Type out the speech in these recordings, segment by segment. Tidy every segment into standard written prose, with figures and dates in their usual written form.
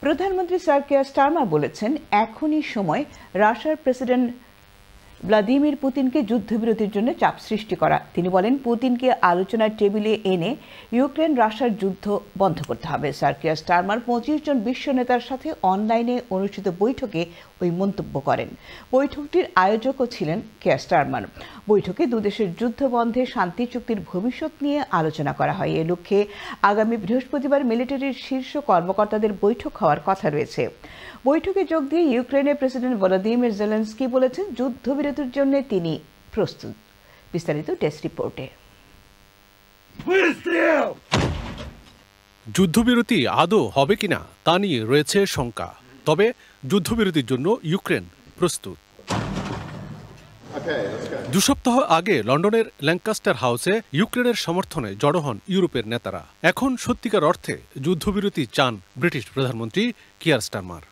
প্রধানমন্ত্রী sir Keir Starmer বলেছেন, এখনই সময় রাশিয়ার প্রেসিডেন্ট ভ্লাদিমির পুতিনকে যুদ্ধবিরতির জন্য চাপ সৃষ্টি করা। তিনি বলেন, পুতিনকে আলোচনার টেবিলে এনে ইউক্রেন রাশিয়ার যুদ্ধ বন্ধ করতে হবে। স্যার কিয়ার স্টারমার 25 জন বিশ্ব নেতার সাথে অনলাইনে অনুষ্ঠিত বৈঠকে ওই মন্তব্য করেন। বৈঠকটির আয়োজকও ছিলেন কিয়ার স্টারমার। বৈঠকে দুদেশের যুদ্ধ বন্ধে শান্তি চুক্তির ভবিষ্যৎ নিয়ে আলোচনা করা হয়। এ লক্ষ্যে আগামী বৃহস্পতিবার মিলিটারির শীর্ষ কর্মকর্তাদের বৈঠক হওয়ার কথা রয়েছে। বৈঠকে যোগ দিয়ে ইউক্রেনের প্রেসিডেন্ট ভলোদিমির জেলেনস্কি বলেছেন, যুদ্ধবিরতির জন্য তিনি প্রস্তুত। বিস্তারিত ডেস্ক রিপোর্টে। যুদ্ধবিরতি আদৌ হবে কিনা তা নিয়ে রয়েছে শঙ্কা, তবে যুদ্ধবিরতির জন্য ইউক্রেন প্রস্তুত। 2 সপ্তাহ আগে লন্ডনের ল্যাঙ্কাস্টার হাউসে ইউক্রেনের সমর্থনে জড়ো হন ইউরোপের নেতারা। এখন সত্যিকার অর্থে যুদ্ধবিরতি চান ব্রিটিশ প্রধানমন্ত্রী কিয়ার স্টারমার।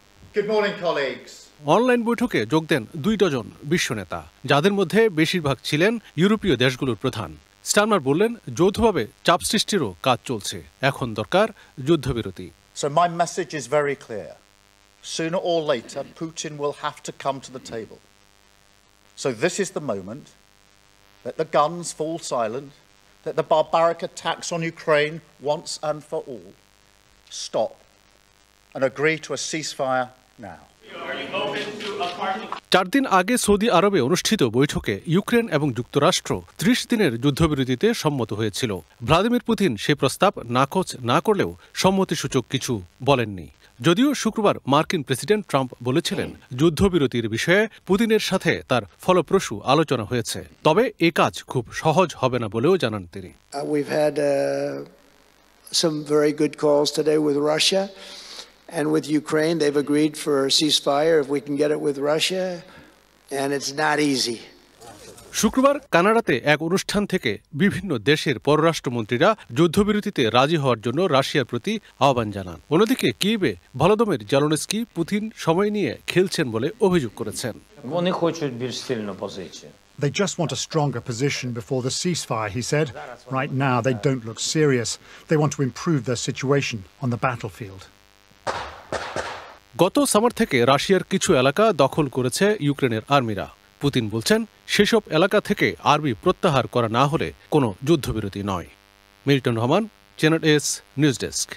অনলাইন বৈঠকে যোগ দেন 2 ডজন বিশ্ব নেতা, যাদের মধ্যে বেশিরভাগ ছিলেন ইউরোপীয় দেশগুলোর প্রধান। স্টারমার বললেন, যৌথভাবে চাপ সৃষ্টিরও কাজ চলছে, এখন দরকার যুদ্ধবিরতি। So my message is very clear. Sooner or later, Putin will have to come to the table. So this is the moment that the guns fall silent, that the barbaric attacks on Ukraine once and for all stop, and agree to a ceasefire now. 4 দিন আগে Saudi আরবে অনুষ্ঠিত বৈঠকে Ukraine এবং যুক্তরাষ্ট্র 30 দিনের যুদ্ধবিরতিতে সম্মত হয়েছিল। ভ্লাদিমির পুতিন সে প্রস্তাব নাকচ না করলেও সম্মতিসূচক কিছু বলেননি। যদিও শুক্রবার মার্কিন প্রেসিডেন্ট ট্রাম্প বলেছিলেন, যুদ্ধবিরতির বিষয়ে পুতিনের সাথে তার ফলপ্রসূ আলোচনা হয়েছে, তবে এ কাজ খুব সহজ হবে না বলেও জানান তিনি। We've had some very good calls today with Russia. And with Ukraine, they've agreed for a ceasefire if we can get it with Russia, and it's not easy. শুক্রবার কানাডাতে এক অনুষ্ঠান থেকে বিভিন্ন দেশের পররাষ্ট্রমন্ত্রীরা যুদ্ধবিরতিতে রাজি হওয়ার জন্য রাশিয়ার প্রতি আহ্বান জানান। অন্যদিকে কিয়েভে ভলোদিমির জেলেনস্কি পুতিন সময় নিয়ে খেলছেন বলে অভিযোগ করেছেন। They just want a stronger position before the ceasefire, he said. Right now, they don't look serious. They want to improve their situation on the battlefield. গত সামার থেকে রাশিয়ার কিছু এলাকা দখল করেছে ইউক্রেনের আর্মিরা। পুতিন বলছেন, সেসব এলাকা থেকে আর্মি প্রত্যাহার করা না হলে কোনো যুদ্ধবিরতি নয়। Milton Rahman, channel S news desk.